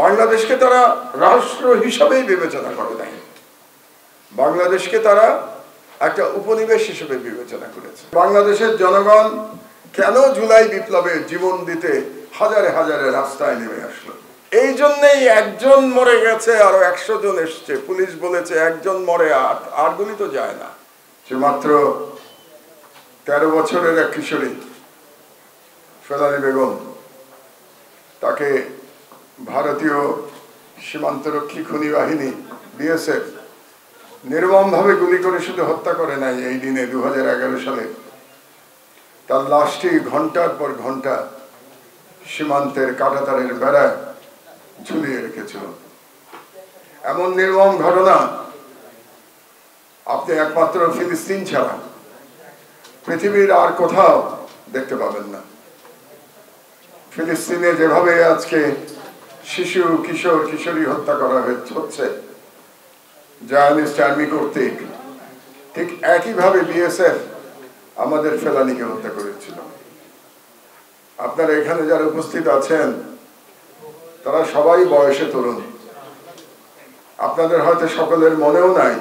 বাংলাদেশকে তারা রাষ্ট্র হিসাবেই বিবেচনা করে নাই, বাংলাদেশকে তারা একটা উপনিবেশ হিসেবে বিবেচনা করেছে। বাংলাদেশের জনগণ কেন জুলাই বিপ্লবে জীবন দিতে হাজারে হাজারে রাস্তায় নেমে আসলো? এই জন্যই একজন মরে গেছে, আরো 100 জন এসছে। পুলিশ বলেছে একজন মরে, আর গুলি তো যায় না। সে মাত্র 13 বছরের এক কিশোরী ফেলানী বেগম, তাকে ভারতীয় সীমান্তরক্ষী খনি বাহিনী বিএসএফ নির্মমভাবে গুলি করে শুধু হত্যা করে নাই, এই দিনে 2011 সালে তার লাশটি ঘন্টার পর ঘন্টা সীমান্তের কাঁটাতারের বেড়ায় ঝুলিয়ে রেখেছিল। এমন নির্মম ঘটনা আপনি একমাত্র ফিলিস্তিন ছাড়া পৃথিবীর আর কোথাও দেখতে পাবেন না। ফিলিস্তিনে যেভাবে আজকে শিশু, কিশোর, কিশোরী হত্যা করা হচ্ছে জায়নিস্ট আর্মি কর্তৃক, ঠিক একইভাবে বিএসএফ আমাদের ফেলানীকে হত্যা করেছিল। আপনারা এখানে যারা উপস্থিত আছেন তারা সবাই বয়সে তরুণ, আপনাদের হয়তো সকলের মনেও নাই,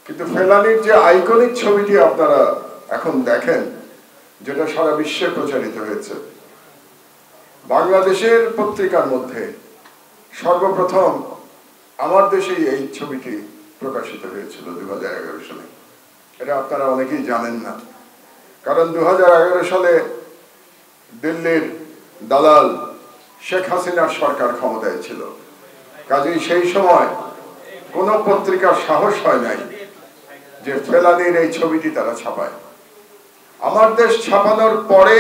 কিন্তু ফেলানীর যে আইকনিক ছবিটি আপনারা এখন দেখেন, যেটা সারা বিশ্বে প্রচারিত হয়েছে, বাংলাদেশের পত্রিকার মধ্যে সর্বপ্রথম আমার দেশেই এই ছবিটি প্রকাশিত হয়েছিল 2011 সালে। এটা আপনারা অনেকেই জানেন না, কারণ 2011 সালে দিল্লির দালাল শেখ হাসিনার সরকার ক্ষমতায় ছিল। কাজেই সেই সময় কোন পত্রিকার সাহস হয় নাই যে ফেলানীর এই ছবিটি তারা ছাপায়। আমার দেশ ছাপানোর পরে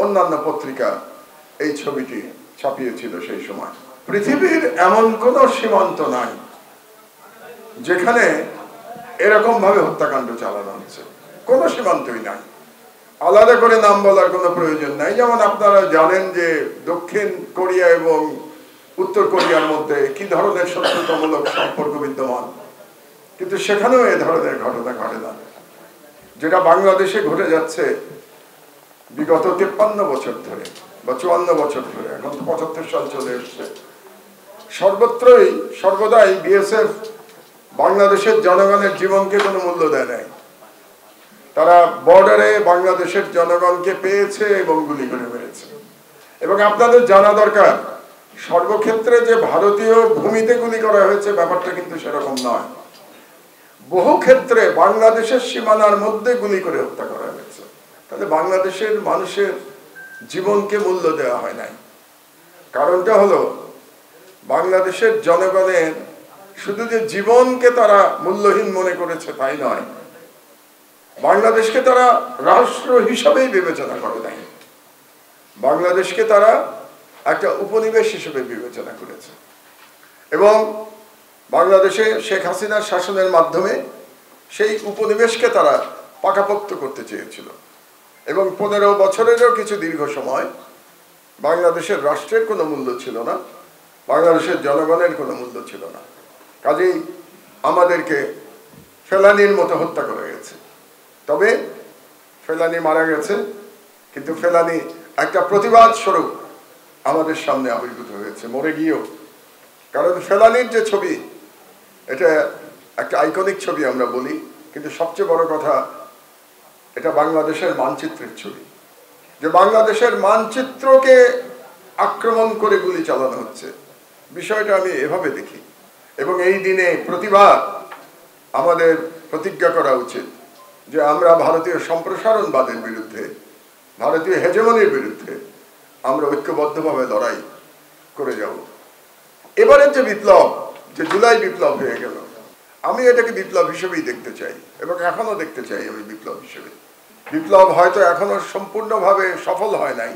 অন্যান্য পত্রিকা এই ছবিটি ছাপিয়েছিল সেই সময়। পৃথিবীর এমন কোন সীমান্ত নাই যেখানে এরকম ভাবে হত্যাকাণ্ড চালানো হচ্ছে, কোন সীমান্তই নাই। আলাদা করে নাম বলার কোনো প্রয়োজন নাই। যেমন আপনারা জানেন যে দক্ষিণ কোরিয়া এবং উত্তর কোরিয়ার মধ্যে কি ধরনের শত্রুতামূলক সম্পর্ক বিদ্যমান, কিন্তু সেখানেও এ ধরনের ঘটনা ঘটে না। যেটা বাংলাদেশে ঘটে যাচ্ছে বিগত 53 বছর ধরে বা 54 বছর ধরে, এখন তো 75 সাল চলে এসছে। সর্বত্রই সর্বদাই বিএসএফ বাংলাদেশের জনগণের জীবনকে কোনো মূল্য দেয় নাই। তারা বর্ডারে বাংলাদেশের জনগণকে পেয়েছে এবং গুলি করে মেরেছে। এবং আপনাদের জানা দরকার, সর্বক্ষেত্রে যে ভারতীয় ভূমিতে গুলি করা হয়েছে ব্যাপারটা কিন্তু সেরকম নয়। বহু ক্ষেত্রে বাংলাদেশের সীমানার মধ্যে গুলি করে হত্যা করা হয়েছে। তাহলে বাংলাদেশের মানুষের জীবনকে মূল্য দেওয়া হয় নাই। কারণটা হলো বাংলাদেশের জনগণের শুধু যে জীবনকে তারা মূল্যহীন মনে করেছে তাই নয়, বাংলাদেশকে তারা রাষ্ট্র হিসাবেই বিবেচনা করে নাই, বাংলাদেশকে তারা একটা উপনিবেশ হিসেবে বিবেচনা করেছে। এবং বাংলাদেশে শেখ হাসিনার শাসনের মাধ্যমে সেই উপনিবেশকে তারা পাকাপোক্ত করতে চেয়েছিল। এবং 15 বছরেরও কিছু দীর্ঘ সময় বাংলাদেশের রাষ্ট্রের কোনো মূল্য ছিল না, বাংলাদেশের জনগণের কোনো মূল্য ছিল না। কাজেই আমাদেরকে ফেলানীর মতো হত্যা করা গেছে। তবে ফেলানী মারা গেছে, কিন্তু ফেলানী একটা প্রতিবাদ স্বরূপ আমাদের সামনে আবির্ভূত হয়েছে, মরে গিয়েও। কারণ ফেলানীর যে ছবি, এটা একটা আইকনিক ছবি আমরা বলি, কিন্তু সবচেয়ে বড় কথা এটা বাংলাদেশের মানচিত্রের ছবি। যে বাংলাদেশের মানচিত্রকে আক্রমণ করে গুলি চালানো হচ্ছে, বিষয়টা আমি এভাবে দেখি। এবং এই দিনে প্রতিবাদ আমাদের প্রতিজ্ঞা করা উচিত যে আমরা ভারতীয় সম্প্রসারণবাদের বিরুদ্ধে, ভারতীয় হেজেমনির বিরুদ্ধে আমরা ঐক্যবদ্ধভাবে লড়াই করে যাব। এবারের যে বিপ্লব, যে জুলাই বিপ্লব হয়ে গেল, আমি এটাকে বিপ্লব হিসেবেই দেখতে চাই এবং এখনো দেখতে চাই আমি বিপ্লব হিসেবে। বিপ্লব হয়তো এখনো সম্পূর্ণভাবে সফল হয় নাই,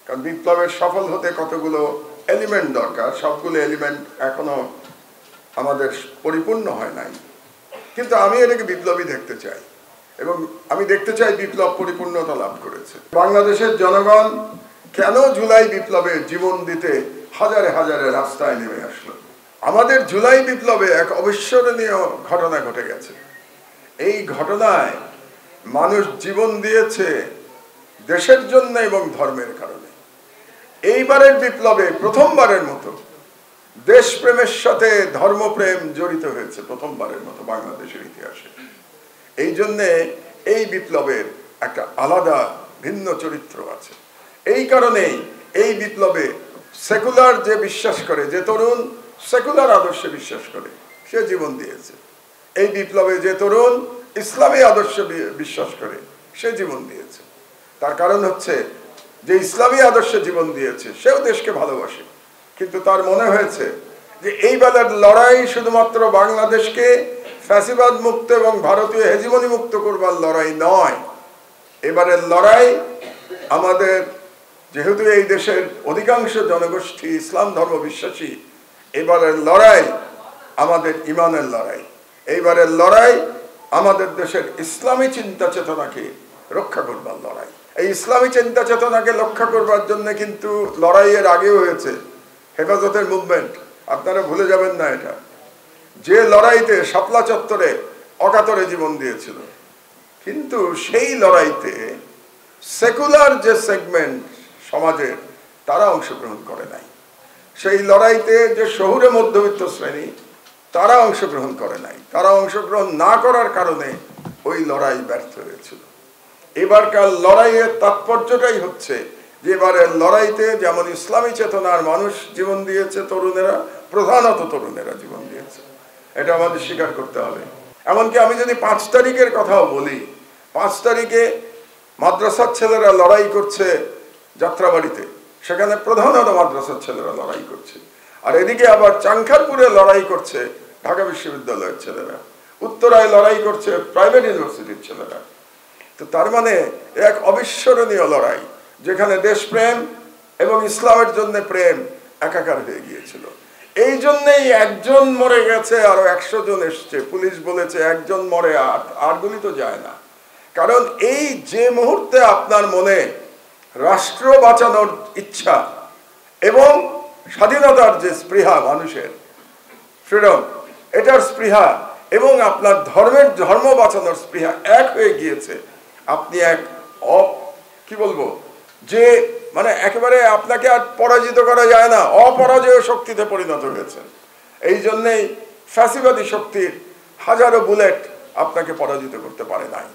কারণ বিপ্লবের সফল হতে কতগুলো এলিমেন্ট দরকার, সবগুলো এলিমেন্ট এখনো আমাদের পরিপূর্ণ হয় নাই। কিন্তু আমি এটাকে বিপ্লবই দেখতে চাই এবং আমি দেখতে চাই বিপ্লব পরিপূর্ণতা লাভ করেছে। বাংলাদেশের জনগণ কেন জুলাই বিপ্লবে জীবন দিতে হাজারে হাজারে রাস্তায় নেমে আসলো? আমাদের জুলাই বিপ্লবে এক অবিস্মরণীয় ঘটনা ঘটে গেছে। এই ঘটনায় মানুষ জীবন দিয়েছে দেশের জন্য এবং ধর্মের কারণে। এইবারের বিপ্লবে প্রথমবারের মতো দেশপ্রেমের সাথে ধর্মপ্রেম জড়িত হয়েছে, প্রথমবারের মতো বাংলাদেশের ইতিহাসে। এই জন্যে এই বিপ্লবের একটা আলাদা ভিন্ন চরিত্র আছে। এই কারণেই এই বিপ্লবে সেকুলার যে বিশ্বাস করে, যে তরুণ সেকুলার আদর্শে বিশ্বাস করে, সে জীবন দিয়েছে। এই বিপ্লবে যে তরুণ ইসলামী আদর্শে বিশ্বাস করে, সে জীবন দিয়েছে। তার কারণ হচ্ছে যে ইসলামী আদর্শে জীবন দিয়েছে সেও দেশকে ভালোবাসে, কিন্তু তার মনে হয়েছে যে এই বেলার লড়াই শুধুমাত্র বাংলাদেশকে ফ্যাসিবাদ মুক্ত এবং ভারতীয় হেজিমনি মুক্ত করবার লড়াই নয়। এবারের লড়াই আমাদের, যেহেতু এই দেশের অধিকাংশ জনগোষ্ঠী ইসলাম ধর্ম বিশ্বাসী, এবারের লড়াই আমাদের ইমানের লড়াই। এইবারের লড়াই আমাদের দেশের ইসলামী চিন্তা চেতনাকে রক্ষা করবার লড়াই। এই ইসলামী চিন্তা চেতনাকে রক্ষা করবার জন্য কিন্তু লড়াইয়ের আগেও হয়েছে হেফাজতের মুভমেন্ট, আপনারা ভুলে যাবেন না এটা। যে লড়াইতে শাপলা চত্বরে অকাতরে জীবন দিয়েছিল, কিন্তু সেই লড়াইতে সেকুলার যে সেগমেন্ট সমাজের, তারা অংশগ্রহণ করে নাই। সেই লড়াইতে যে শহুরে মধ্যবিত্ত শ্রেণী, তারা অংশগ্রহণ করে নাই। তারা অংশগ্রহণ না করার কারণে ওই লড়াই ব্যর্থ হয়েছিল। এবারকার লড়াইয়ের তাৎপর্যটাই হচ্ছে যে এবারের লড়াইতে যেমন ইসলামী চেতনার মানুষ জীবন দিয়েছে, তরুণেরা, প্রধানত তরুণেরা জীবন দিয়েছে, এটা আমাদের স্বীকার করতে হবে। এমনকি আমি যদি 5 তারিখের কথাও বলি, 5 তারিখে মাদ্রাসার ছেলেরা লড়াই করছে যাত্রাবাড়িতে, সেখানে প্রধানত মাদ্রাসার ছেলেরা লড়াই করছে। আর এদিকে আবার চাংখারপুরে লড়াই করছে ঢাকা বিশ্ববিদ্যালয়ের ছেলেরা, উত্তরায় লড়াই করছে প্রাইভেট ইউনিভার্সিটির ছেলেরা। তো তার মানে এক অবিস্মরণীয় লড়াই, যেখানে দেশপ্রেম এবং ইসলামের জন্য প্রেম একাকার হয়ে গিয়েছিল। এই জন্যেই একজন মরে গেছে, আরো 100 জন এসছে। পুলিশ বলেছে একজন মরে, আর গুলি তো যায় না। কারণ এই যে মুহূর্তে আপনার মনে রাষ্ট্র বাঁচানোর ইচ্ছা এবং স্বাধীনতার যে স্পৃহা, মানুষের ফ্রিডম, এটার স্পৃহা এবং আপনার ধর্ম বাঁচানোর স্পৃহা এক হয়ে গিয়েছে, আপনি এক কি বলবো, যে মানে একেবারে আপনাকে আর পরাজিত করা যায় না, অপরাজেয় শক্তিতে পরিণত হয়েছে। এই জন্যেই ফ্যাসিবাদী শক্তির হাজারো বুলেট আপনাকে পরাজিত করতে পারে নাই।